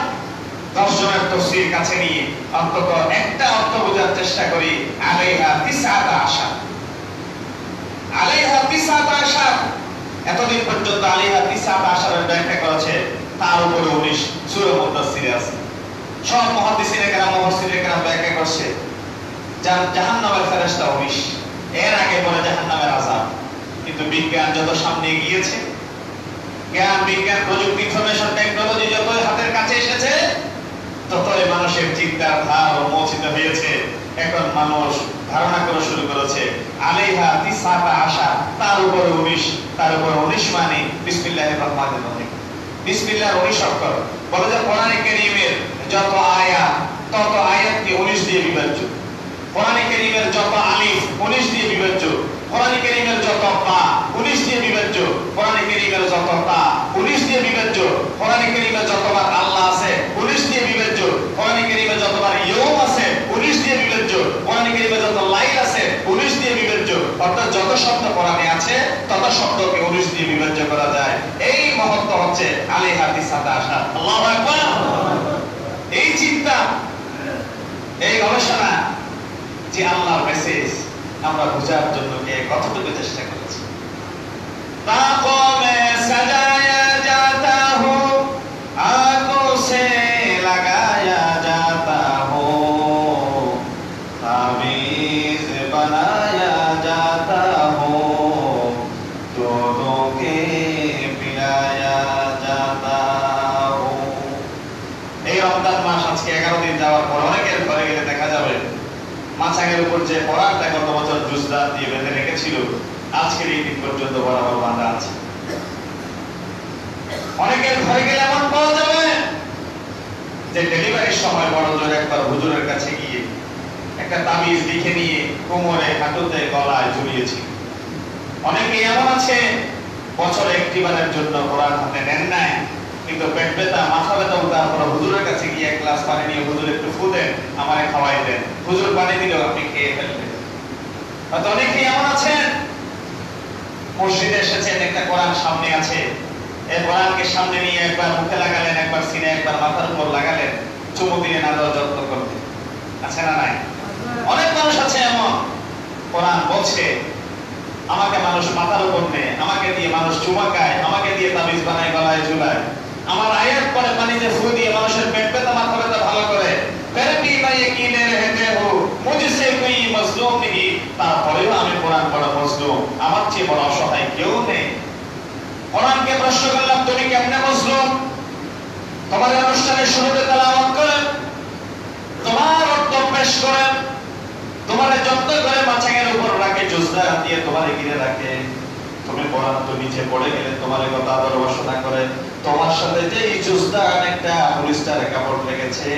10 জনের তাফসীর কাছে নিয়ে অন্তত একটা অর্থ বোঝার চেষ্টা করি। আলাইহা 9টা আশা, আলাইহা 9টা আশা। এতদিন পর্যন্ত আলাইহা 9টা আশার ব্যাখ্যা করেছে, তার উপরে 19 সূরা মুদাসসিরে আছে। সব মুহাদ্দিসিনে কেরাম, মুফাসসিরে কেরাম ব্যাখ্যা করছে জাহান্নামের ফেরেশতা 19, এর আগে পরে জাহান্নামের আযাব। কিন্তু বিজ্ঞান যত সামনে গিয়েছে, জ্ঞান বিজ্ঞান প্রযুক্তি ইনফরমেশন টেকনোলজি যত হাতের কাছে এসেছে, ততই মানুষের চিন্তার ধার মোচিত হয়েছে। এখন মানুষ ধারণা করা শুরু করেছে আলাইহা 9টা আশা, তার উপরে 19, তার উপরে 19 মানে বিসমিল্লাহির রহমানির রহিম। বিসমিল্লাহর 19 অক্ষর। বলে যে কোরআনে কারীমের যত আয়াত, তত আয়াতকে 19 দিয়ে বিভাজ্য। কোরআনে কারীমের যত আলিফ 19 দিয়ে বিভাজ্য। কোরআনে কারীমের যত বা 19 দিয়ে বিভাজ্য। কোরআনে কারীমের যত তা 19 দিয়ে বিভাজ্য। কোরআনে কারীমের যতবার আল্লাহ আছে 19 দিয়ে বিভাজ্য। কোরআনে কারীমের যতবার ইয়ৌম আছে 19 দিয়ে বিভাজ্য। কোরআনে কারীমের যত লাইল আছে 19 দিয়ে বিভাজ্য। অর্থাৎ যত শব্দ কোরআনে আছে তত শব্দকে 19 দিয়ে বিভাজ্য করা যায়। এই মহত্ব হচ্ছে আলাইহা 9টা আশা। আল্লাহু আকবার। এই চিন্তা, এই গবেষণা যে আল্লাহর মেসেজ আমরা বোঝার জন্য কে কতটুকু চেষ্টা করেছি। তাকো মে সাজায়া জাতা হো, আঁখোं से लगाया जाता हो, ताबीज़ बनाया जाता हो, दूधों के पिलाया जाता हो। এই রমজান মাস আজকে 11 দিন যাওয়ার পর অনেকের ঘরে গেলে দেখা যাবে মাছাগের উপর যে পরাগটা গত বছর জুসদার দিয়ে বেঁধে রেখেছিল, আজকের এই দিন পর্যন্ত বরাবর বাঁধা আছে। অনেকের ঘরে গেলে এমন পাওয়া যাবে যে ডেলিভারির সময় বড় জোর একবার হুজুরের কাছে গিয়ে একটা তাবিজ লিখে নিয়ে কোমরে, হাঁটুতে, গলায় ঝুলিয়েছি। অনেকে এমন আছে বছরে একটিবারের জন্য কোরআন হাতে নেন নাই, কিন্তু পেট ব্যথা, মাথা ব্যথা উঠার পর হুজুরের কাছে গিয়ে এক গ্লাস পানি নিয়ে, হুজুর একটু ফু দেন, আমারে খাওয়াই দেন। হুজুর পানি দিল, আপনি খেয়ে ফেললেন। হয়তো অনেকেই এমন আছেন মসজিদে এসেছেন, একটা কোরআন সামনে আছে, এই কোরআনকে সামনে নিয়ে একবার মুখে লাগালেন, একবার সিনে, একবার মাথার উপর লাগালেন, চুমু দিয়ে নাদর যত্ন করতে। আছে না নাই? অনেক মানুষ আছে এমন, কোরআন বলছে আমাকে মানুষ মাথার উপর নেয়, আমাকে দিয়ে মানুষ চুমা খায়, আমাকে দিয়ে তাবিজ বানায়, গলায় ঝুলায়, আমার আয়াত পরে পানিতে ফু দিয়ে মানুষের পেট ব্যথা, মাথা ব্যথা ভালো করে। ফির भी मैं यकीन रहते हो मुझसे कोई मजलूम नहीं, তারপরেও আমি কোরআন পড়া মজলুম, আমার চেয়ে বড় অসহায় কেউ নেই। কোরআনকে প্রশ্ন করলাম তুমি কেমনে মজলুম? তোমার অনুষ্ঠানের শুরুতে তেলাওয়াত করেন, তোমার অর্থ পেশ করেন, তোমার যত্ন করে মাছাঙের উপর রাখে, জুজদা দিয়ে তোমার ঘিরে রাখে। তুমি কোরআন তো নিচে পড়ে গেলে তোমার কত আদর বাসনা করে। তোমার সাথে যে এই জুজদা একটা পুলিশটার কাপড় লেগেছে,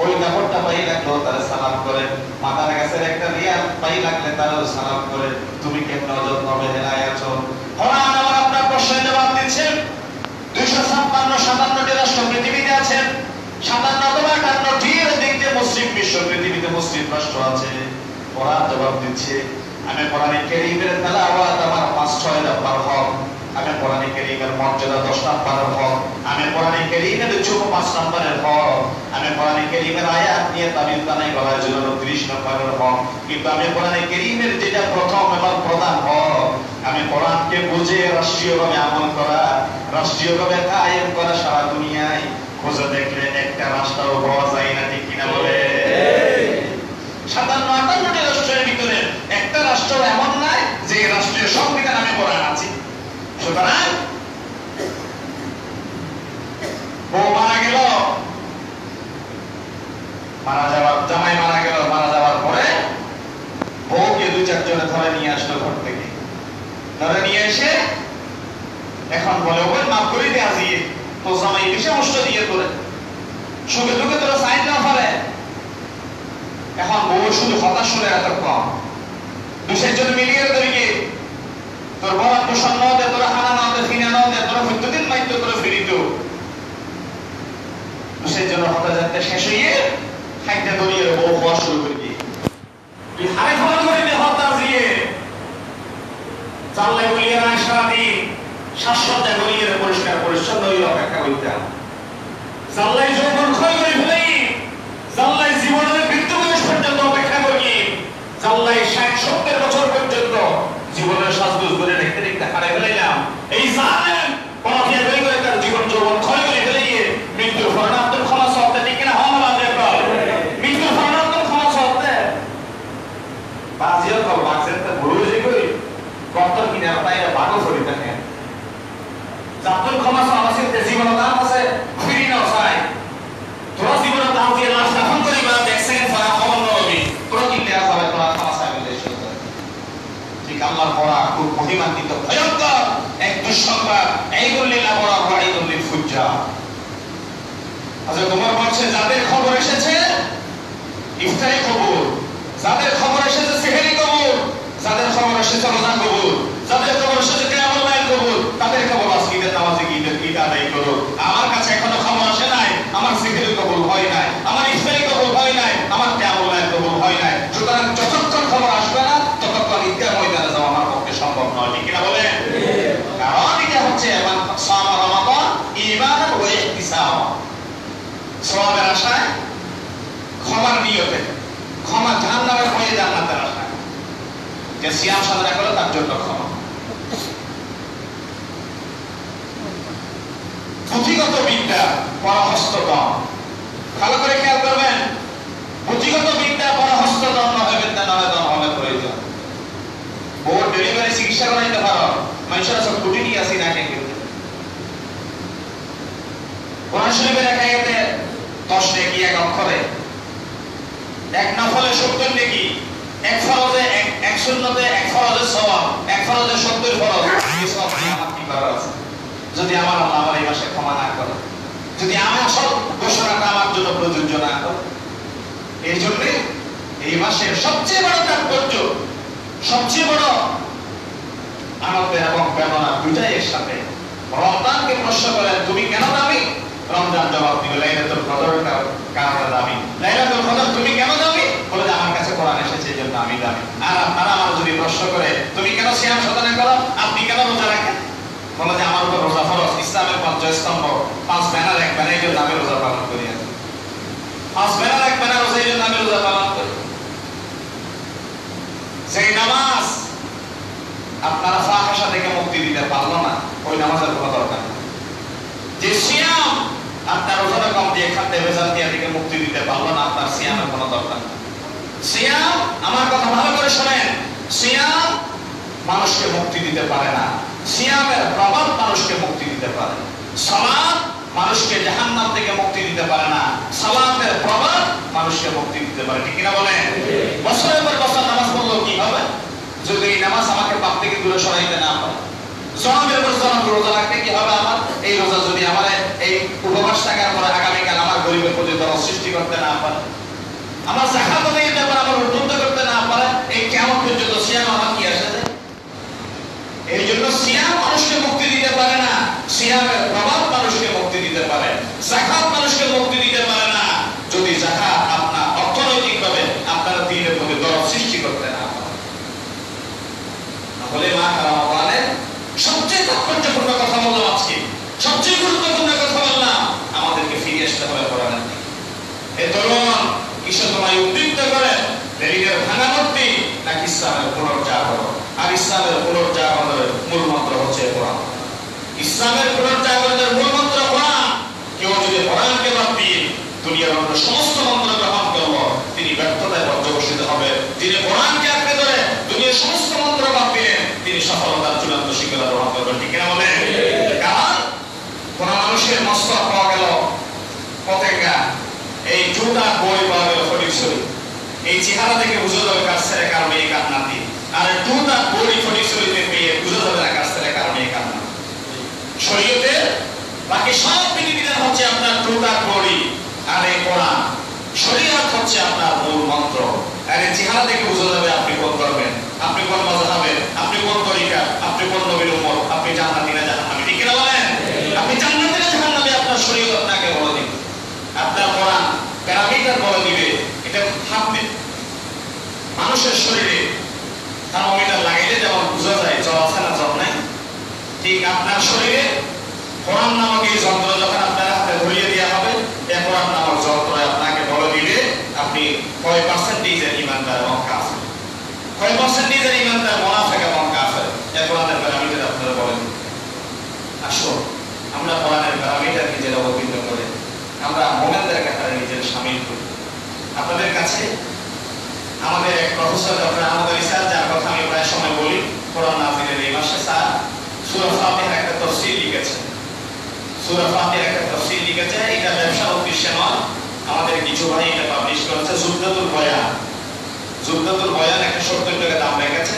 ওই কাপড়টা পাই লাগলো তারা সালাম করে, মাথার গাছের একটা রিয়া পাই লাগলে তারাও সালাম করে। তুমি কেমন অযত্ন অবহেলায় আছো? কোরআন আমার আপনার প্রশ্নের জবাব দিচ্ছে। 256-57টি রাষ্ট্র পৃথিবীতে আছেন, 57 অথবা 58টির দিক দিয়ে মুসলিম বিশ্ব, পৃথিবীতে মুসলিম রাষ্ট্র আছে। কোরআন জবাব দিচ্ছে। আমি কোরআনে কারীমের তেলাওয়াত আমার 5-6 নাম্বার হক, আমি কোরআনে কারীমের মর্যাদা 10 নাম্বারের হক, আমি কোরআনে কারীমের চুপ 5 নাম্বারের হক, আমি কোরআনে কারীমের আয়াত নিয়ে তাবিজ বানাই গলায় ঝুলানো 30 নাম্বারের হক। কিন্তু আমি কোরআনে কারীমের যেটা প্রথম এবং প্রধান হক, আমি কোরআনকে বুঝে রাষ্ট্রীয়ভাবে আমল করা, রাষ্ট্রীয়ভাবে কায়েম করা সারা দুনিয়ায় খুঁজে দেখলে একটা রাষ্ট্রও পাওয়া যায় না, ঠিক কিনা বলে? 57-58টি রাষ্ট্রের ভিতরে একটা রাষ্ট্র এমন নাই যে রাষ্ট্রীয় সংবিধান আমি কোরআন আছে। সুতরাং বউ মারা গেল, জামাই মারা গেল, মারা যাওয়ার পরে বউকে 2-4 জনে ধরে নিয়ে আসলো ঘর থেকে। ধরে নিয়ে এসে এখন বলে ওকে মাফ করে দে, আজিয়ে তো জামাই বেশি কষ্ট দিয়ে তোরে সুখে দুঃখে তোরা সাইন না ফেলে। এখন বউ শুধু হতাশ হলে এত কম, 2-4 জন মিলিয়ে তোরকে তোর বরাত পোষণ ন দে, তোরা খানা না দে, ফিনা না দে, তোরা প্রত্যেকদিন মাইতো তোরা ফিরিত। 2-4 জন হতাশাতে শেষ হয়ে খাইতে দড়িয়ে বউ খাওয়া শুরু করে দিয়ে তুই হারে খাওয়া করে দে হতাশ দিয়ে চাল্লে গলিয়ে না সারাদিন শ্বাসসজ্জা গলিয়ে পরিষ্কার পরিচ্ছন্ন হয়ে অপেক্ষা করতাম। চাল্লাই যৌবন ক্ষয় করে ফেলেই, চাল্লাই জীবনের মৃত্যু বয়স পর্যন্ত অপেক্ষা করি, চাল্লাই 60-70 বছর পর্যন্ত জীবনের সাজগোজ করে রেখে রেখে হারে ফেলাইলাম। এই জানেন পথে বের করে তার জীবন যৌবন ক্ষয় করে ফেলিয়ে মৃত্যুর ফরনাত্মক ক্ষমা সত্ত্বে, ঠিক কিনা? মৃত্যুর ফরনাত্মক ক্ষমা সত্ত্বে বাজিও কল বাজেন তা বড় যে কই কত কিনার তাইরা বাগো ফরি দেখেন জাতুল ক্ষমা সমাসিতে জীবন দাম আছে ফিরি না চাই তোরা জীবন দাম দিয়ে লাশ দাফন করিবা, 1 সেকেন্ড পরে খবর নবি তোরা কিনতে আসবে, তোরা ক্ষমা চাইবে দেশে। ঠিক আল্লাহর পড়া খুব মহিমান্বিত ভয়ঙ্কর এক দুঃসংবাদ, এইগুলি না বড় ওয়াইদুল ফুজ্জা। আচ্ছা তোমার বলছে যাদের খবর এসেছে ইফতারি কবুল, যাদের খবর এসেছে সেহরি কবুল, যাদের খবর এসেছে রোজা কবুল, যাদের খবর এসেছে কিয়ামুল লাইল কবুল, তাদের খবর আজকে নামাজে গিয়ে আদায় করো। আমার কাছে এখনো খবর আসে নাই, আমার সেহরি কবুল হয় নাই, আমার ইফতারি কবুল হয় নাই, আমার কিয়ামুল লাইল কবুল হয় নাই। সুতরাং যতক্ষণ খবর আসবে না ততক্ষণ ঈদগাহ ময়দানে যাওয়া আমার পক্ষে সম্ভব নয়, ঠিক কিনা বলেন? কারণ এটা হচ্ছে সাম রমাদান ঈমান ওয়া ইহতিসাব, সওয়াবের আশায়, ক্ষমার নিয়তে, ক্ষমা জাহান্নামের ভয়ে জান্নাতের আশায়। যে সিয়াম সাধনা করে তার জন্য ক্ষমা। পুঁথিগত বিদ্যা পরহস্তদম, ভালো করে খেয়াল করবেন, পুঁথিগত বিদ্যা পরহস্তদম নয়, বিদ্যা নয় দম হবে প্রয়োজন। বোর ডেলিভারি চিকিৎসা করাইতে পারো, মানুষের সব কুটি নিয়ে আসি না কেন? কোরআন শরীফে লেখা গেছে 10 নেকি 1 অক্ষরে, 1 নফলে 70 নেকি, 1 ফরজে 1 সুন্নতে, 1 ফরজে সওয়াব, 1 ফরজে 70 ফরজ। এই সব আমার কি করার আছে? যদি আমার আল্লাহ আমার এই মাসে ক্ষমা না করে, যদি আমার সব ঘোষণাটা আমার জন্য প্রযোজ্য না করে, এই জন্য এই মাসের সবচেয়ে বড় তাৎপর্য, সবচেয়ে বড় আনন্দ এবং বেদনা দুটাই এর সাথে। রমজানকে প্রশ্ন করেন তুমি কেন দামি? রমজান জবাব দিবে লাইলাতুল কদরের কারণে দামি। লাইলাতুল কদর তুমি কেন দামি? বলে যে আমার কাছে কোরআন এসেছে এজন্য আমি দামি। আর আপনারা আমার যদি প্রশ্ন করে তুমি কেন সিয়াম সাধনা করো, আপনি কেন রোজা রাখেন? বলে যে আমার উপর রোজা ফরজ, ইসলামের 5 স্তম্ভ, 5 ব্যানার, 1 ব্যানার, এই জন্য আমি রোজা পালন করি। 5 ব্যানার 1 ব্যানার রোজা, এই জন্য আমি রোজা পালন করি। সেই নামাজ আপনারা ফাহিশা থেকে মুক্তি দিতে পারলো না, ওই নামাজের কোনো দরকার নেই। যে সিয়াম আপনার রোজাটা কম দিয়ে খাদ্য ভেজাল দিয়ে থেকে মুক্তি দিতে পারলো না, আপনার সিয়ামের কোনো দরকার নেই। সিয়াম, আমার কথা ভালো করে শোনেন, সিয়াম মানুষকে মুক্তি দিতে পারে না, সিয়ামের প্রভাব মানুষকে মুক্তি দিতে পারে। সালাত মানুষকে জাহান্নাম থেকে মুক্তি দিতে পারে না, সালাতের প্রভাব মানুষকে মুক্তি দিতে পারে। ঠিক কিনা বলেন? বছরের পর বছর নামাজ পড়লেও কি হবে যদি এই নামাজ আমাকে পাপ থেকে দূরে সরাইতে না পারে? জনমের পর জনম রোজা রাখতে কি হবে আমার? এই রোজা যদি আমার এই উপবাস থাকার পরে আগামীকাল আমার গরিবের প্রতি দরদ সৃষ্টি করতে না পারে, আমার যাকাত আদায়ের ব্যাপারে আমার উদ্বুদ্ধ করতে না পারে, এই কিয়ামত পর্যন্ত সিয়াম আমার কি আসে যায়? এই জন্য সিয়াম মানুষকে মুক্তি দিতে পারে না, সিয়ামের প্রভাব মানুষকে মুক্তি দিতে পারে। যাকাত মানুষকে মুক্তি দিতে পারে না যদি যাকাত আপনার অর্থনৈতিকভাবে আপনার দ্বীনের মধ্যে দরদ সৃষ্টি করতে না পারে। তাহলে মাহ রমাদানের সবচেয়ে তাৎপর্যপূর্ণ কথা বললাম আজকে, সবচেয়ে গুরুত্বপূর্ণ কথা বললাম, আমাদেরকে ফিরে আসতে হবে কোরআনের দিকে। এই তরুণ কিসে তোমায় উদ্দীপ্ত করে? রেলিগের ভাঙামূর্তি নাকি ইসলামের পুনর্জাগরণ? আর ইসলামের পুনর্জাগরণের মূল মন্ত্র হচ্ছে কোরআন। ইসলামের পুনর্জাগরণের মূল মন্ত্র কোরআন। কেউ যদি কোরআনকে বাদ দিয়ে দুনিয়ার অন্য সমস্ত মন্ত্র গ্রহণ করলো, তিনি ব্যর্থতায় পর্যবসিত হবে। যিনি কোরআনকে আঁকড়ে ধরে দুনিয়ার সমস্ত মন্ত্র বাদ দিলেন, তিনি সফলতার চূড়ান্ত শিখরে গ্রহণ করবেন। ঠিক কিনা বলেন? কারণ কোন মানুষের মস্তক পাওয়া গেল পতেঙ্গা, এই জুতা বই পাওয়া গেল ফটিকছড়ি, এই চেহারা থেকে বুঝা যাবে কার ছেলে কার মেয়ে কার নাতি। আর জুতা বই ফটিকছড়িতে পেয়ে বুঝা যাবে না কার ছেলে কার মেয়ে কার নাতি। শরীয়তে বাকি সব বিধিবিধান হচ্ছে আপনার জুতা বই, আর এই কোরআন শরীয়ত হচ্ছে আপনার মূল মন্ত্র। আর এই চেহারা থেকে বুঝা যাবে আপনি কোন করবেন, আপনি কোন মাযহাবের, আপনি কোন তরিকা, আপনি কোন নবীর উম্মত, আপনি জান্নাতি না জাহান্নামী। ঠিক কিনা বলেন? আপনি জান্নাতি না জাহান্নামী আপনার শরীয়ত আপনাকে বলে দিবে, আপনার কোরআন প্যারামিটার বলে দিবে। এটা ভাববে মানুষের শরীরে থার্মোমিটার লাগাইলে যেমন বোঝা যায় জ্বর আছে না জ্বর নাই, ঠিক আপনার শরীরে কোরআন নামক এই যন্ত্র যখন আপনার হাতে ধরিয়ে দেওয়া হবে, এই কোরআন নামক যন্ত্র আপনাকে বলে দিবে আপনি কয় পার্সেন্টেজের ইমানদার এবং কাফের, কয় পার্সেন্টেজের ইমানদার মুনাফিক এবং কাফের। এই কোরআনের প্যারামিটার আপনারা বলেন। আসুন আমরা কোরআনের প্যারামিটার নিজেরা অবতীর্ণ করে আমরা মুমিনদের কাতারে নিজের শামিল করি। আপনাদের কাছে আমাদের এক professor doctor Ahmad Ali sir, যার কথা আমি প্রায় সময় বলি, কোরআন নাযিলের এই মাসে স্যার সূরা ফাতিহার একটা তাফসীর লিখেছেন। সূরা ফাতিহার একটা তাফসীর লিখেছে, এটা ব্যবসার উদ্দেশ্যে নয়, আমাদের কিছু ভাই এটা পাবলিশ করেছে। জুবদাতুল বয়ান, জুবদাতুল বয়ান একটা 70 টাকা দাম রেখেছে।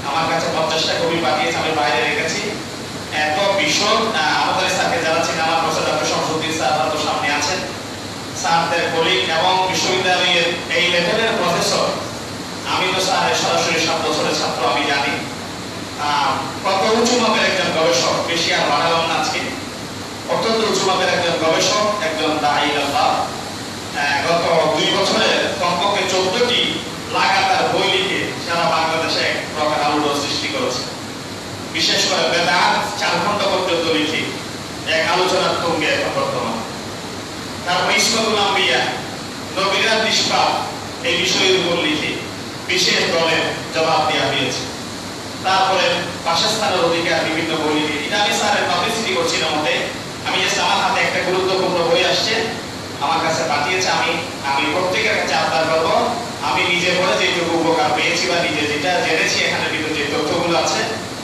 আমার কাছে 50টা কপি পাঠিয়েছে, আমি বাইরে রেখেছি। এত ভীষণ আমাদের স্যারকে যারা ছিলেন, আমার প্রফেসর ডক্টর শামসুদ্দিন স্যার তো সামনে আছেন, স্যারদের কলিগ এবং বিশ্ববিদ্যালয়ের এই লেভেলের প্রফেসর। আমি তো স্যারের সরাসরি 7 বছরের ছাত্র, আমি জানি কত উঁচু মাপের একজন গবেষক। বেশি আর বাড়ালাম না আজকে। অত্যন্ত উঁচু মাপের একজন গবেষক, একজন দাঈ আল্লাহ। গত 2 বছরে কমপক্ষে 14টি লাগাতার বই লিখে সারা বাংলাদেশে এক প্রকার আলোড়ন সৃষ্টি করেছে। বিশেষ করে বেদাত 4 খণ্ড পর্যন্ত লিখে এক আলোচনার তুঙ্গে এখন বর্তমান। তারপর ইসমাতুল আম্বিয়া, নবীরা নিষ্পাপ, এই বিষয়ের উপর লিখে বিশেষ দলের জবাব দেওয়া হয়েছে। তারপরে বাসস্থানের অধিকার বিভিন্ন বই লিখে, এটা আমি স্যারের পাবলিসিটি করছিলাম মতে। আমি জাস্ট আমার হাতে একটা গুরুত্বপূর্ণ বই আসছে, আমার কাছে পাঠিয়েছে। আমি প্রত্যেকের কাছে আবদার করবো, আমি নিজে পড়ে যেটুকু উপকার পেয়েছি বা নিজে যেটা জেনেছি, এখানে ভিতরে যে তথ্যগুলো আছে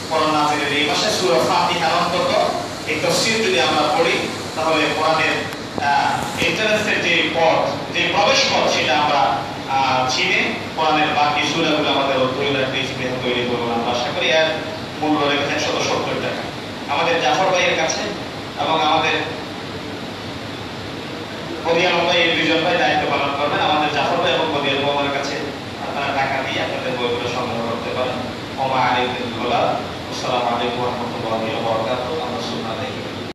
কোরআন নাযিলের এই মাসে সূরা ফাতিহার অন্তত এই তাফসীর যদি আমরা পড়ি, তাহলে কোরআনের ইন্টারেস্টের যে পথ, যে প্রবেশ পথ, সেটা আমরা চিনে কোরআনের বাকি সূরাগুলো আমাদের তৈরি করবো। আমরা আশা করি এর মূল্য রেখেছে 170 টাকা। আমাদের জাফর ভাইয়ের কাছে এবং আমাদের বদিয়াল ভাই, এই 2জন ভাই দায়িত্ব পালন করবেন। আমাদের জাফর ভাই এবং বদিয়াল ভাইয়ের কাছে আপনারা টাকা দিয়ে আপনাদের বইগুলো সংগ্রহ করতে পারেন। ওমা আলাইকুম ওয়া আসসালামু আলাইকুম ওয়া রাহমাতুল্লাহি ওয়া বারাকাতুহু। আমরা সুন্নাহ দেখি।